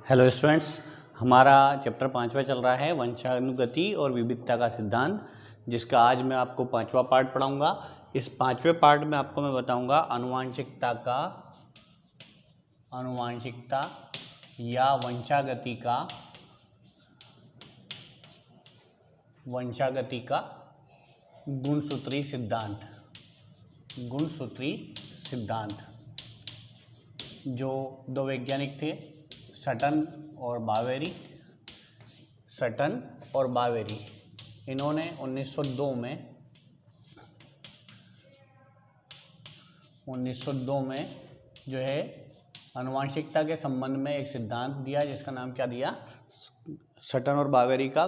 Hello students, हमारा chapter 5वां चल रहा है वंशानुगति और विविधता का सिद्धांत, जिसका आज मैं आपको 5वां पार्ट पढ़ाऊंगा। इस 5वें पार्ट में आपको मैं बताऊंगा अनुवांशिकता या वंशागति का गुणसूत्री सिद्धांत। जो दो वैज्ञानिक थे, सटन और बावेरी, इन्होंने 1902 में जो है आनुवंशिकता के संबंध में एक सिद्धांत दिया, जिसका नाम क्या दिया? सटन और बावेरी का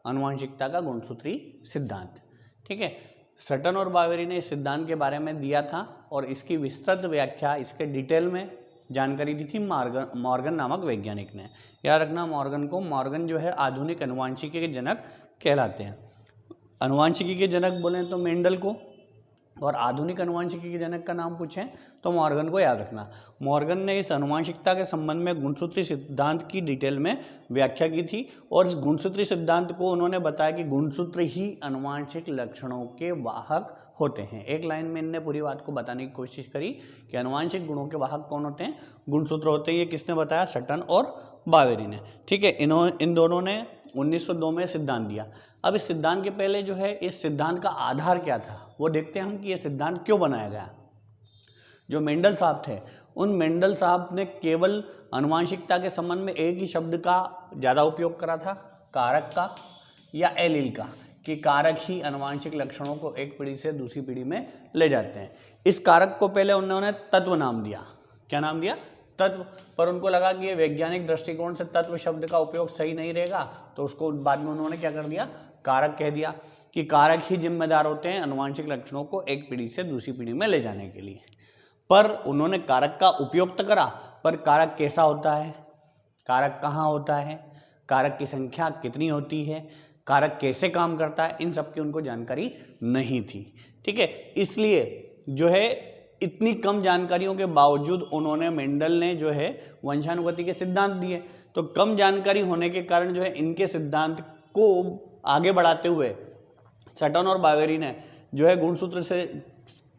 आनुवंशिकता का गुणसूत्री सिद्धांत। ठीक है, सटन और बावेरी ने इस सिद्धांत के बारे में दिया था और इसकी विस्तृत व्याख्या, इसके डिटेल में जानकारी दी थी मॉर्गन नामक वैज्ञानिक ने। याद रखना, मॉर्गन जो है आधुनिक अनुवांशिकी के जनक कहलाते हैं। अनुवांशिकी के जनक बोलें तो मेंडल को, और आधुनिक अनुवांशिकी के जनक का नाम पूछें तो मॉर्गन को याद रखना। मॉर्गन ने इस अनुवांशिकता के संबंध में गुणसूत्री सिद्धांत की डिटेल में व्याख्या की थी, और इस गुणसूत्री सिद्धांत को उन्होंने बताया कि गुणसूत्र ही अनुवांशिक लक्षणों के वाहक होते हैं। एक लाइन में इनने पूरी बात को बताने की कोशिश करी कि अनुवांशिक गुणों के वाहक कौन होते हैं? गुणसूत्र होते हैं। ये किसने बताया? सटन और बावेरी ने। ठीक है, इन दोनों ने 1902 में सिद्धांत दिया। अब इस सिद्धांत के पहले जो है इस सिद्धांत का आधार क्या था वो देखते हैं हम, कि ये सिद्धांत क्यों बनाया गया। जो मेंडल साहब थे, उन मेंडल साहब ने केवल अनुवांशिकता के संबंध में एक ही शब्द का ज़्यादा उपयोग करा था, कारक का या एलील का, कि कारक ही अनुवांशिक लक्षणों को एक पीढ़ी से दूसरी पीढ़ी में ले जाते हैं। इस कारक को पहले उन्होंने तत्व नाम दिया। क्या नाम दिया? तत्व। पर उनको लगा कि ये वैज्ञानिक दृष्टिकोण से तत्व शब्द का उपयोग सही नहीं रहेगा, तो उसको बाद में उन्होंने क्या कर दिया? कारक कह दिया, कि कारक ही जिम्मेदार होते हैं अनुवांशिक लक्षणों को एक पीढ़ी से दूसरी पीढ़ी में ले जाने के लिए। पर उन्होंने कारक का उपयोग तो करा, पर कारक कैसा होता है, कारक कहाँ होता है, कारक की संख्या कितनी होती है, कारक कैसे काम करता है, इन सब की उनको जानकारी नहीं थी। ठीक है, इसलिए जो है इतनी कम जानकारियों के बावजूद उन्होंने, मेंडल ने जो है वंशानुगति के सिद्धांत दिए। तो कम जानकारी होने के कारण जो है इनके सिद्धांत को आगे बढ़ाते हुए सटन और बावेरी ने जो है गुणसूत्र से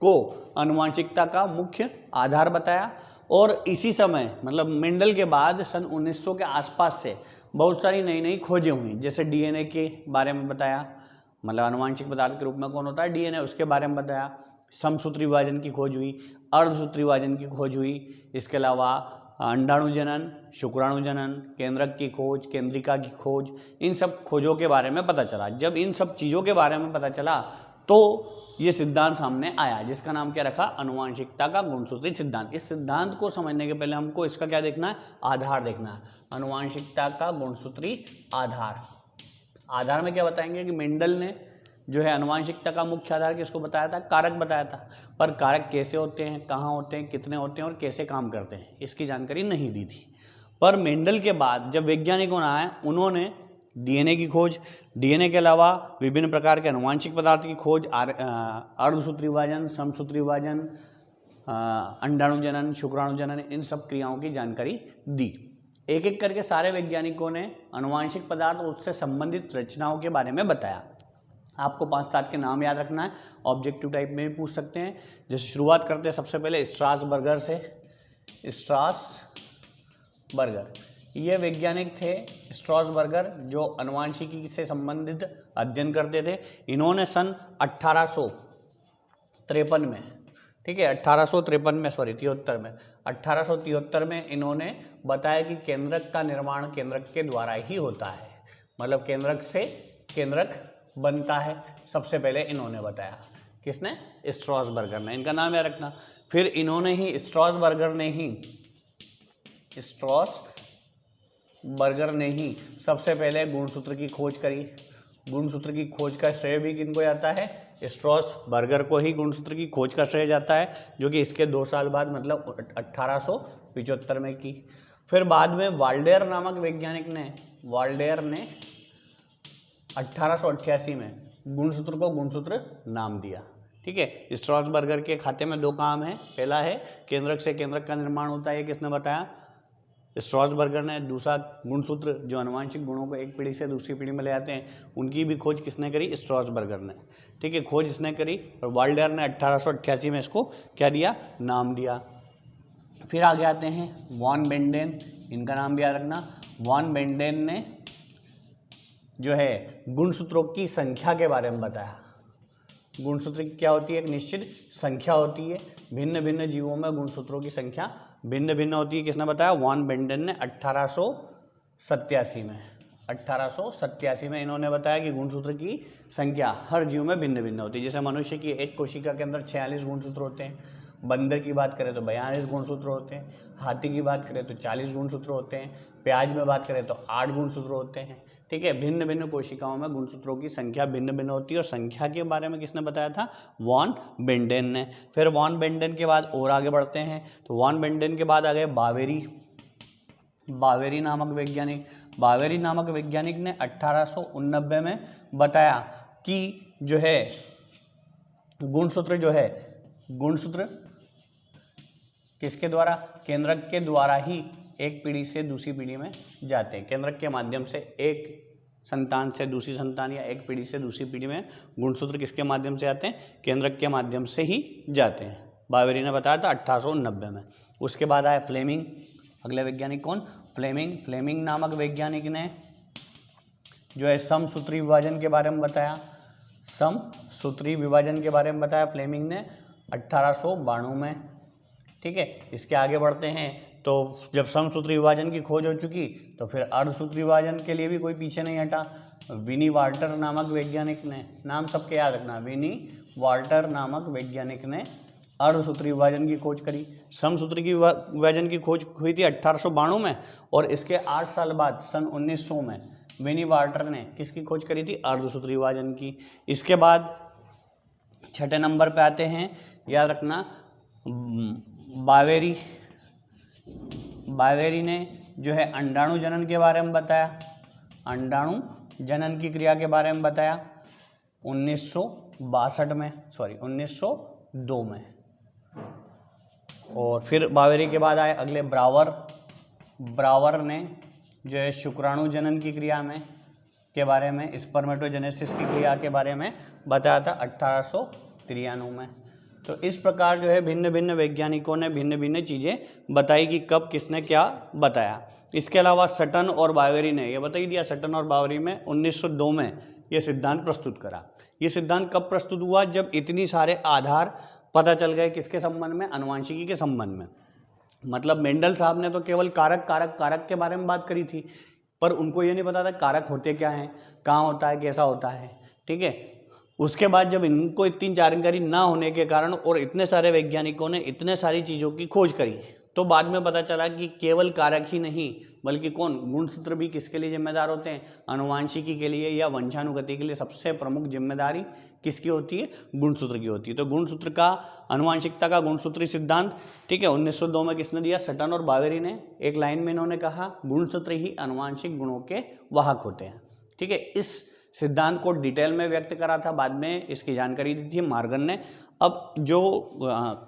को आनुवंशिकता का मुख्य आधार बताया। और इसी समय, मतलब मेंडल के बाद सन 1900 के आसपास से बहुत सारी नई खोजें हुई, जैसे डीएनए के बारे में बताया, मतलब आनुवंशिक पदार्थ के रूप में कौन होता है? डीएनए, उसके बारे में बताया। समसूत्री विभाजन की खोज हुई, अर्धसूत्री विभाजन की खोज हुई। इसके अलावा अंडाणु जनन, शुक्राणु जनन, केंद्रक की खोज, केंद्रिका की खोज, इन सब खोजों के बारे में पता चला। जब इन सब चीज़ों के बारे में पता चला तो ये सिद्धांत सामने आया, जिसका नाम क्या रखा? अनुवांशिकता का गुणसूत्री सिद्धांत। इस सिद्धांत को समझने के पहले हमको इसका क्या देखना है? आधार देखना है। अनुवांशिकता का गुणसूत्री आधार में क्या बताएंगे कि मेंडल ने जो है अनुवांशिकता का मुख्य आधार किसको बताया था? कारक बताया था। पर कारक कैसे होते हैं, कहाँ होते हैं, कितने होते हैं और कैसे काम करते हैं, इसकी जानकारी नहीं दी थी। पर मेंडल के बाद जब वैज्ञानिकों ने आए, उन्होंने डीएनए की खोज, डीएनए के अलावा विभिन्न प्रकार के अनुवांशिक पदार्थ की खोज, अर्धसूत्री विभाजन, समसूत्री विभाजन, अंडाणु जनन, शुक्राणु जनन, इन सब क्रियाओं की जानकारी दी। एक एक करके सारे वैज्ञानिकों ने अनुवांशिक पदार्थ और उससे संबंधित रचनाओं के बारे में बताया। आपको 5-7 के नाम याद रखना है, ऑब्जेक्टिव टाइप में भी पूछ सकते हैं। जैसे शुरुआत करते हैं सबसे पहले स्ट्रासबर्गर से। स्ट्रासबर्गर ये वैज्ञानिक थे, स्ट्रासबर्गर, जो अनुवांशिकी से संबंधित अध्ययन करते थे। इन्होंने सन 1853 में, ठीक है, 1873 में इन्होंने बताया कि केंद्रक का निर्माण केंद्रक के द्वारा ही होता है, मतलब केंद्रक से केंद्रक बनता है। सबसे पहले इन्होंने बताया। किसने? स्ट्रासबर्गर ने। इनका नाम याद रखना। फिर इन्होंने ही, स्ट्रासबर्गर ने ही सबसे पहले गुणसूत्र की खोज करी। गुणसूत्र की खोज का श्रेय भी किनको जाता है? स्ट्रासबर्गर को ही गुणसूत्र की खोज का श्रेय जाता है, जो कि इसके 2 साल बाद, मतलब 1875 में की। फिर बाद में वाल्डेयर नामक वैज्ञानिक ने 1888 में गुणसूत्र को गुणसूत्र नाम दिया। ठीक है, स्ट्रासबर्गर के खाते में 2 काम है। पहला है केंद्रक से केंद्रक का निर्माण होता है, ये किसने बताया? स्ट्रॉसबर्गर ने। दूसरा गुणसूत्र जो अनुवांशिक गुणों को एक पीढ़ी से दूसरी पीढ़ी में ले आते हैं, उनकी भी खोज किसने करी? स्ट्रॉसबर्गर ने। ठीक है, खोज इसने करी और वाल्डेयर ने 1888 में इसको क्या दिया? नाम दिया। फिर आगे आते हैं वॉन बेंडेन, इनका नाम भी याद रखना। वॉन बेंडेन ने जो है गुणसूत्रों की संख्या के बारे में बताया। गुणसूत्र क्या होती है? एक निश्चित संख्या होती है। भिन्न भिन्न जीवों में गुणसूत्रों की संख्या भिन्न भिन्न होती है। किसने बताया? वॉन बेंडेन ने 1887 में। 1887 में इन्होंने बताया कि गुणसूत्र की संख्या हर जीव में भिन्न भिन्न होती है। जैसे मनुष्य की एक कोशिका के अंदर 46 गुणसूत्र होते हैं, बंदर की बात करें तो 42 गुणसूत्र होते हैं, हाथी की बात करें तो 40 गुणसूत्र होते हैं, प्याज में बात करें तो 8 गुणसूत्र होते हैं। ठीक है, भिन्न भिन्न कोशिकाओं में गुणसूत्रों की संख्या भिन्न भिन्न होती है। और संख्या के बारे में किसने बताया था? वॉन बेंडेन ने। फिर वॉन बेंडेन के बाद और आगे बढ़ते हैं तो वॉन बेंडेन के बाद आ गए बावेरी। बावेरी नामक वैज्ञानिक। बावेरी नामक वैज्ञानिक ने 1889 में बताया कि जो है गुणसूत्र जो है, गुणसूत्र किसके द्वारा? केंद्रक के द्वारा ही एक पीढ़ी से दूसरी पीढ़ी में जाते हैं। केंद्रक के माध्यम से एक संतान से दूसरी संतान या एक पीढ़ी से दूसरी पीढ़ी में गुणसूत्र किसके माध्यम से आते हैं? केंद्रक के माध्यम से ही जाते हैं। बावेरी ने बताया था 1890 में। उसके बाद आया फ्लेमिंग। अगले वैज्ञानिक कौन? फ्लेमिंग। फ्लेमिंग नामक वैज्ञानिक ने जो है समसूत्री विभाजन के बारे में बताया। समसूत्री विभाजन के बारे में बताया फ्लेमिंग ने 1892 में। ठीक है, इसके आगे बढ़ते हैं तो जब समसूत्री विभाजन की खोज हो चुकी तो फिर अर्धसूत्री विभाजन के लिए भी कोई पीछे नहीं हटा। विनी वाल्टर नामक वैज्ञानिक ने, नाम सबके याद रखना, विनी वाल्टर नामक वैज्ञानिक ने अर्धसूत्री विभाजन की खोज करी। समसूत्री की विभाजन की खोज हुई थी 1892 में और इसके 8 साल बाद सन 1900 में विनी वाल्टर ने किसकी खोज करी थी? अर्धसूत्री विभाजन की। इसके बाद छठे नंबर पे आते हैं, याद रखना, बावेरी। बावेरी ने जो है अंडाणु जनन के बारे में बताया। अंडाणु जनन की क्रिया के बारे में बताया 1902 में। और फिर बावेरी के बाद आए अगले ब्रावर। ब्रावर ने जो है शुक्राणु जनन की क्रिया में के बारे में, स्पर्मेटोजेनेसिस की क्रिया के बारे में बताया था 1893 में। तो इस प्रकार जो है भिन्न भिन्न वैज्ञानिकों ने भिन्न भिन्न चीज़ें बताई कि कब किसने क्या बताया। इसके अलावा सटन और बावेरी ने ये बता ही दिया, सटन और बावेरी में 1902 में ये सिद्धांत प्रस्तुत करा। ये सिद्धांत कब प्रस्तुत हुआ? जब इतनी सारे आधार पता चल गए किसके संबंध में? अनुवांशिकी के संबंध में। मतलब मेंडल साहब ने तो केवल कारक के बारे में बात करी थी, पर उनको ये नहीं पता था कारक होते क्या हैं, कहाँ होता है, कैसा होता है। ठीक है, उसके बाद जब इनको इतनी जानकारी ना होने के कारण और इतने सारे वैज्ञानिकों ने इतने सारी चीज़ों की खोज करी तो बाद में पता चला कि केवल कारक ही नहीं बल्कि कौन, गुणसूत्र भी किसके लिए जिम्मेदार होते हैं? अनुवांशिकी के लिए या वंशानुगति के लिए सबसे प्रमुख जिम्मेदारी किसकी होती है? गुणसूत्र की होती है। तो गुणसूत्र का, अनुवांशिकता का गुणसूत्री सिद्धांत, ठीक है, 1902 में किसने दिया? सटन और बावेरी ने। एक लाइन में इन्होंने कहा गुणसूत्र ही अनुवांशिक गुणों के वाहक होते हैं। ठीक है, इस सिद्धांत को डिटेल में व्यक्त करा था, बाद में इसकी जानकारी दी थी मॉर्गन ने। अब जो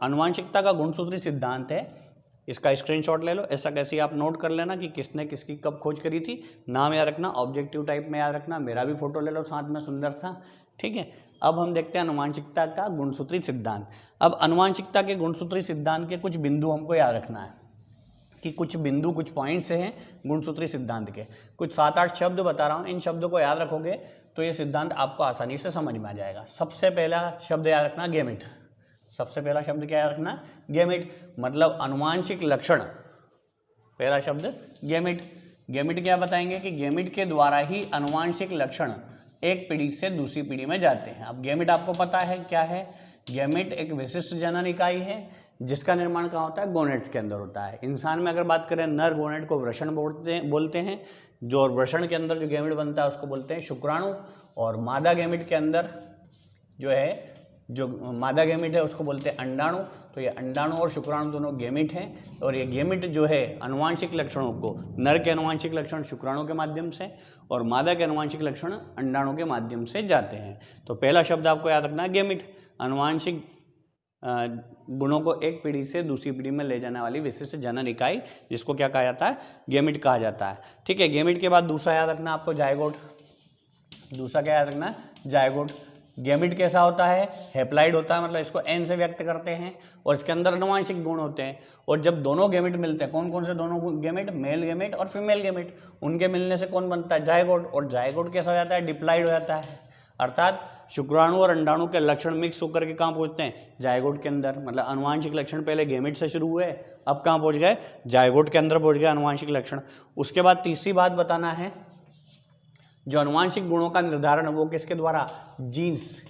अनुवांशिकता का गुणसूत्री सिद्धांत है इसका स्क्रीनशॉट ले लो। ऐसा कैसे आप नोट कर लेना कि किसने किसकी कब खोज करी थी। नाम याद रखना, ऑब्जेक्टिव टाइप में याद रखना, मेरा भी फोटो ले लो साथ में, सुंदर था। ठीक है, अब हम देखते हैं अनुवांशिकता का गुणसूत्री सिद्धांत। अब अनुवांशिकता के गुणसूत्री सिद्धांत के कुछ बिंदु हमको याद रखना है कि कुछ बिंदु, कुछ पॉइंट्स हैं गुणसूत्री सिद्धांत के। कुछ 7-8 शब्द बता रहा हूँ, इन शब्दों को याद रखोगे तो ये सिद्धांत आपको आसानी से समझ में आ जाएगा। सबसे पहला शब्द याद रखना, गैमेट। सबसे पहला शब्द क्या याद रखना? गैमेट, मतलब अनुवांशिक लक्षण। पहला शब्द गैमेट। गैमेट क्या बताएंगे कि गैमेट के द्वारा ही अनुवांशिक लक्षण एक पीढ़ी से दूसरी पीढ़ी में जाते हैं। अब गैमेट आपको पता है क्या है? गैमेट एक विशिष्ट जनन इकाई है जिसका निर्माण कहाँ होता है? गोनेट्स के अंदर होता है। इंसान में अगर बात करें, नर गोनेट को वृषण बोलते हैं, जो वृषण के अंदर जो गैमेट बनता है उसको बोलते हैं शुक्राणु। और मादा गैमेट के अंदर जो है, जो मादा गैमेट है उसको बोलते हैं अंडाणु। तो ये अंडाणु और शुक्राणु दोनों गैमेट हैं और ये गैमेट जो है अनुवांशिक लक्षणों को, नर के अनुवांशिक लक्षण शुक्राणु के माध्यम से और मादा के अनुवांशिक लक्षण अंडाणु के माध्यम से जाते हैं। तो पहला शब्द आपको याद रखना है गैमेट, अनुवांशिक गुणों को एक पीढ़ी से दूसरी पीढ़ी में ले जाने वाली विशिष्ट जनन इकाई, जिसको क्या कहा जाता है, गैमेट कहा जाता है। ठीक है, गैमेट के बाद दूसरा याद रखना आपको जायगोट। दूसरा क्या याद रखना, जायगोट। गैमेट कैसा होता है, हैप्लाइड होता है, मतलब इसको एन से व्यक्त करते हैं और इसके अंदर अनुवांशिक गुण होते हैं। और जब दोनों गैमेट मिलते हैं, कौन कौन से दोनों गैमेट, मेल गैमेट और फीमेल गैमेट, उनके मिलने से कौन बनता है, जायगोट। और जायगोट कैसा हो जाता है, डिप्लाइड हो जाता है, अर्थात शुक्राणु और अंडाणु के लक्षण मिक्स होकर के कहाँ पहुंचते हैं, जायगोट के अंदर। मतलब अनुवांशिक लक्षण पहले गैमेट से शुरू हुए, अब कहाँ पहुंच गए, जायगोट के अंदर पहुंच गए अनुवांशिक लक्षण। उसके बाद तीसरी बात बताना है, जो अनुवांशिक गुणों का निर्धारण वो किसके द्वारा, जीन्स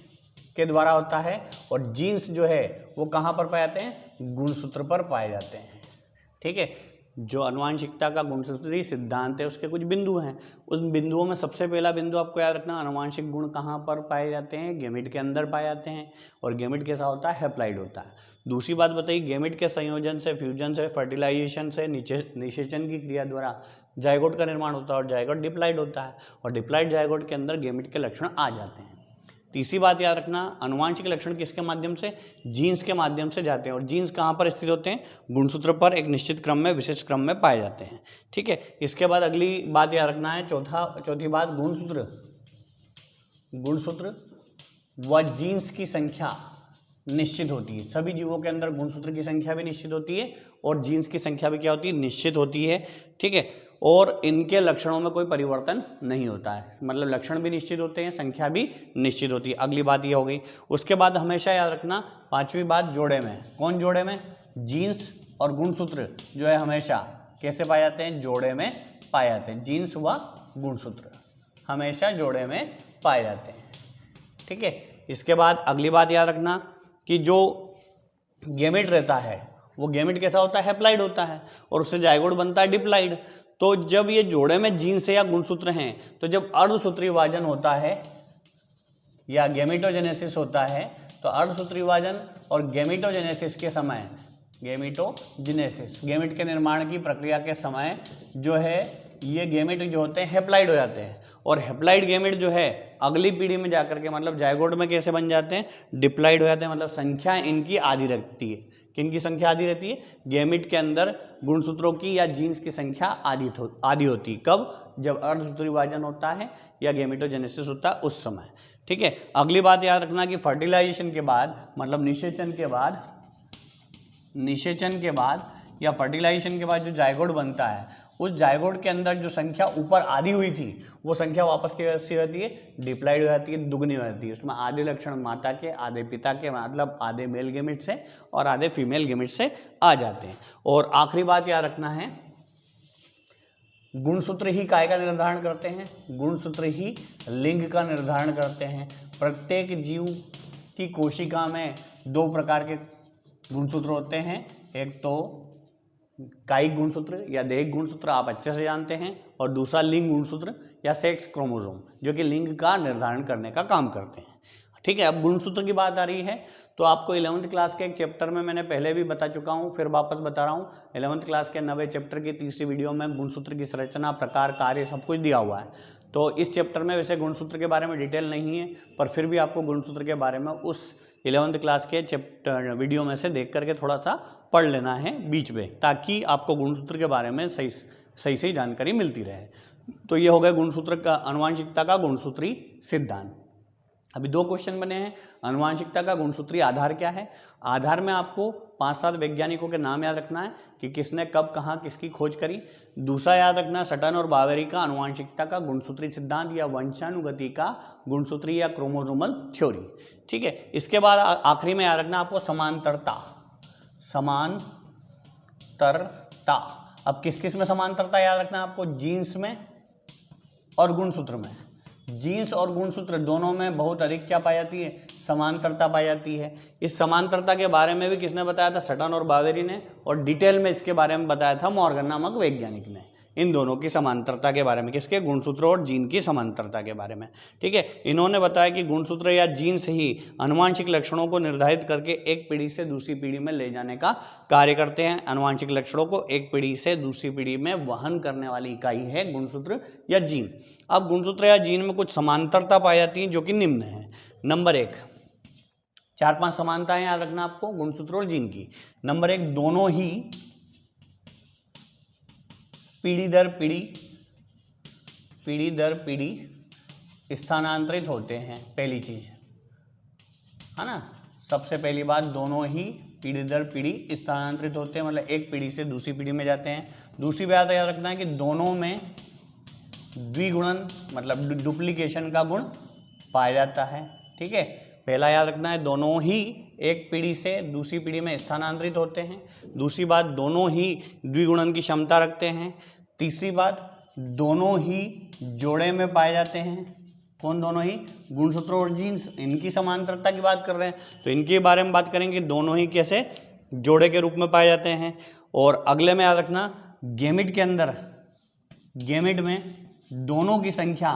के द्वारा होता है। और जीन्स जो है वो कहाँ पर पाए जाते हैं, गुणसूत्र पर पाए जाते हैं। ठीक है, जो अनुवांशिकता का गुणसूत्री सिद्धांत है उसके कुछ बिंदु हैं, उस बिंदुओं में सबसे पहला बिंदु आपको याद रखना, अनुवांशिक गुण कहाँ पर पाए जाते हैं, गैमेट के अंदर पाए जाते हैं। और गैमेट कैसा होता है, हैप्लाइड होता है। दूसरी बात बताइए, गैमेट के संयोजन से, फ्यूजन से, फर्टिलाइजेशन से, निषेचन की क्रिया द्वारा जायगोट का निर्माण होता है और जायगोट डिप्लाइड होता है। और डिप्लाइड जायगोट के अंदर गैमेट के लक्षण आ जाते हैं। तीसरी बात याद रखना, अनुवांशिक लक्षण किसके माध्यम से, जीन्स के माध्यम से जाते हैं। और जीन्स कहाँ पर स्थित होते हैं, गुणसूत्र पर एक निश्चित क्रम में, विशेष क्रम में पाए जाते हैं। ठीक है, इसके बाद अगली बात याद रखना है, चौथी बात, गुणसूत्र। गुणसूत्र व जीन्स की संख्या निश्चित होती है। सभी जीवों के अंदर गुणसूत्र की संख्या भी निश्चित होती है और जीन्स की संख्या भी क्या होती है, निश्चित होती है। ठीक है, और इनके लक्षणों में कोई परिवर्तन नहीं होता है, मतलब लक्षण भी निश्चित होते हैं, संख्या भी निश्चित होती है। अगली बात ये हो गई। उसके बाद हमेशा याद रखना, पांचवी बात, जोड़े में। कौन जोड़े में, जीन्स और गुणसूत्र जो है हमेशा कैसे पाए जाते हैं, जोड़े में पाए जाते हैं। जीन्स व गुणसूत्र हमेशा जोड़े में पाए जाते हैं। ठीक है, इसके बाद अगली बात याद रखना कि जो गैमेट रहता है वो गैमेट कैसा होता है, हैप्लाइड होता है और उससे जायगोट बनता है डिप्लाइड। तो जब ये जोड़े में जीन्स या गुणसूत्र हैं, तो जब अर्धसूत्री विभाजन होता है या गैमेटोजेनेसिस होता है, तो अर्धसूत्री विभाजन और गैमेटोजेनेसिस के समय, गैमेटोजेनेसिस गैमेट के निर्माण की प्रक्रिया के समय जो है ये गैमेट जो होते हैं हैप्लाइड हो जाते हैं। और हैप्लाइड गैमेट जो है अगली पीढ़ी में जाकर के, मतलब जायगोट में कैसे बन जाते हैं, डिप्लाइड हो जाते हैं। मतलब संख्या इनकी आधी रहती है। किनकी संख्या आधी रहती है, गैमेट के अंदर गुणसूत्रों की या जीन्स की संख्या आधी होती है। कब, जब अर्धसूत्री विभाजन होता है या गैमेटोजेनेसिस होता है उस समय। ठीक है, अगली बात याद रखना कि फर्टिलाइजेशन के बाद, मतलब निषेचन के बाद या फर्टिलाइजेशन के बाद जो जायगोट बनता है, उस जायगोट के अंदर जो संख्या ऊपर आधी हुई थी वो संख्या वापस कैसी रहती है, डिप्लाइड हो जाती है, दुगनी हो जाती है। उसमें आधे लक्षण माता के, आधे पिता के, मतलब आधे मेल गैमेट से और आधे फीमेल गैमेट से आ जाते हैं। और आखिरी बात याद रखना है, गुणसूत्र ही काय का निर्धारण करते हैं, गुणसूत्र ही लिंग का निर्धारण करते हैं। प्रत्येक जीव की कोशिका में दो प्रकार के गुणसूत्र होते हैं, एक तो कायिक गुणसूत्र या दैहिक गुणसूत्र, आप अच्छे से जानते हैं, और दूसरा लिंग गुणसूत्र या सेक्स क्रोमोसोम, जो कि लिंग का निर्धारण करने का काम करते हैं। ठीक है, अब गुणसूत्र की बात आ रही है तो आपको 11वीं क्लास के एक चैप्टर में मैंने पहले भी बता चुका हूं, फिर वापस बता रहा हूं। 11वीं क्लास के 9वें चैप्टर की तीसरी वीडियो में गुणसूत्र की संरचना, प्रकार, कार्य सब कुछ दिया हुआ है। तो इस चैप्टर में वैसे गुणसूत्र के बारे में डिटेल नहीं है, पर फिर भी आपको गुणसूत्र के बारे में उस 11वीं क्लास के चैप्टर वीडियो में से देख करके थोड़ा सा पढ़ लेना है बीच में, ताकि आपको गुणसूत्र के बारे में सही जानकारी मिलती रहे। तो ये हो गया गुणसूत्र का, अनुवांशिकता का गुणसूत्री सिद्धांत। अभी दो क्वेश्चन बने हैं। अनुवांशिकता का गुणसूत्री आधार क्या है, आधार में आपको 5-7 वैज्ञानिकों के नाम याद रखना है कि किसने कब कहाँ किसकी खोज करी। दूसरा याद रखना, सटन और बावेरी का अनुवांशिकता का गुणसूत्री सिद्धांत या वंशानुगति का गुणसूत्री या क्रोमोसोमल थ्योरी। ठीक है, इसके बाद आखिरी में याद रखना आपको समांतरता। अब किस किस में समांतरता याद रखना आपको, जीन्स में और गुणसूत्र में। जीन्स और गुणसूत्र दोनों में बहुत अधिक क्या पाई जाती है, समांतरता पाई जाती है। इस समांतरता के बारे में भी किसने बताया था, सटन और बावेरी ने, और डिटेल में इसके बारे में बताया था मॉर्गन नामक वैज्ञानिक ने। इन दोनों की समांतरता के बारे में, किसके, गुणसूत्र और जीन की समांतरता के बारे में। ठीक है, इन्होंने बताया कि गुणसूत्र या जीन्स ही आनुवांशिक लक्षणों को निर्धारित करके एक पीढ़ी से दूसरी पीढ़ी में ले जाने का कार्य करते हैं। आनुवांशिक लक्षणों को एक पीढ़ी से दूसरी पीढ़ी में वहन करने वाली इकाई है गुणसूत्र या जीन। अब गुणसूत्र या जीन में कुछ समांतरता पाई जाती है जो कि निम्न है। नंबर 1, 4-5 समानताएं याद रखना आपको गुणसूत्र और जीन की। नंबर 1, दोनों ही पीढ़ी दर पीढ़ी स्थानांतरित होते हैं। पहली चीज है ना, सबसे पहली बात, दोनों ही पीढ़ी दर पीढ़ी स्थानांतरित होते हैं, मतलब एक पीढ़ी से दूसरी पीढ़ी में जाते हैं। दूसरी बात याद रखना है कि दोनों में द्विगुणन मतलब डुप्लीकेशन का गुण पाया जाता है। ठीक है, पहला याद रखना है दोनों ही एक पीढ़ी से दूसरी पीढ़ी में स्थानांतरित होते हैं। दूसरी बात, दोनों ही द्विगुणन की क्षमता रखते हैं। तीसरी बात, दोनों ही जोड़े में पाए जाते हैं। कौन दोनों ही? गुणसूत्र और जीन्स, इनकी समांतरता की बात कर रहे हैं तो इनके बारे में बात करेंगे, दोनों ही कैसे जोड़े के रूप में पाए जाते हैं। और अगले में याद रखना, गैमेट के अंदर, गैमेट में दोनों की संख्या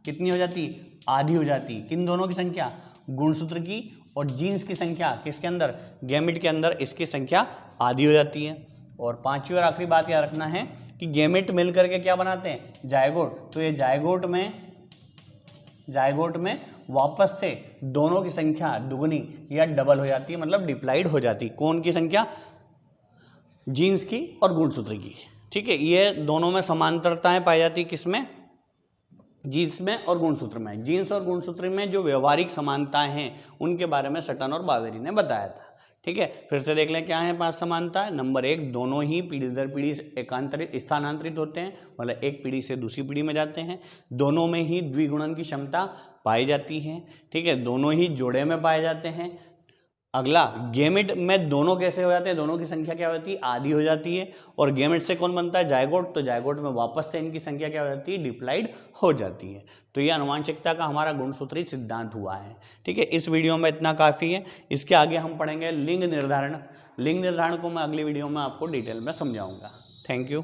कितनी हो जाती? आधी हो जाती। किन दोनों की संख्या? गुणसूत्र की और जीन्स की संख्या किसके अंदर? गैमेट के अंदर इसकी संख्या आधी हो जाती है। और पांचवी और आखिरी बात याद रखना है कि गैमेट मिलकर के क्या बनाते हैं? जायगोट। तो ये जायगोट में वापस से दोनों की संख्या दुगनी या डबल हो जाती है, मतलब डिप्लाइड हो जाती है। कौन की संख्या? जीन्स की और गुणसूत्र की। ठीक है, ये दोनों में समांतरताएं पाई जाती, किसमें? जीन्स में और गुणसूत्र में। जीन्स और गुणसूत्र में जो व्यवहारिक समानताएं हैं उनके बारे में सटन और बावेरी ने बताया था। ठीक है, फिर से देख लें क्या है 5 समानता। नंबर 1, दोनों ही पीढ़ी दर पीढ़ी स्थानांतरित होते हैं, मतलब एक पीढ़ी से दूसरी पीढ़ी में जाते हैं। दोनों में ही द्विगुणन की क्षमता पाई जाती है। ठीक है, दोनों ही जोड़े में पाए जाते हैं। अगला, गैमेट में दोनों कैसे हो जाते हैं? दोनों की संख्या क्या होती है? आधी हो जाती है। और गैमेट से कौन बनता है? जायगोट। तो जायगोट में वापस से इनकी संख्या क्या हो जाती है? डिप्लाइड हो जाती है। तो ये आनुवंशिकता का हमारा गुणसूत्री सिद्धांत हुआ है। ठीक है, इस वीडियो में इतना काफ़ी है। इसके आगे हम पढ़ेंगे लिंग निर्धारण। लिंग निर्धारण को मैं अगली वीडियो में आपको डिटेल में समझाऊंगा। Thank you.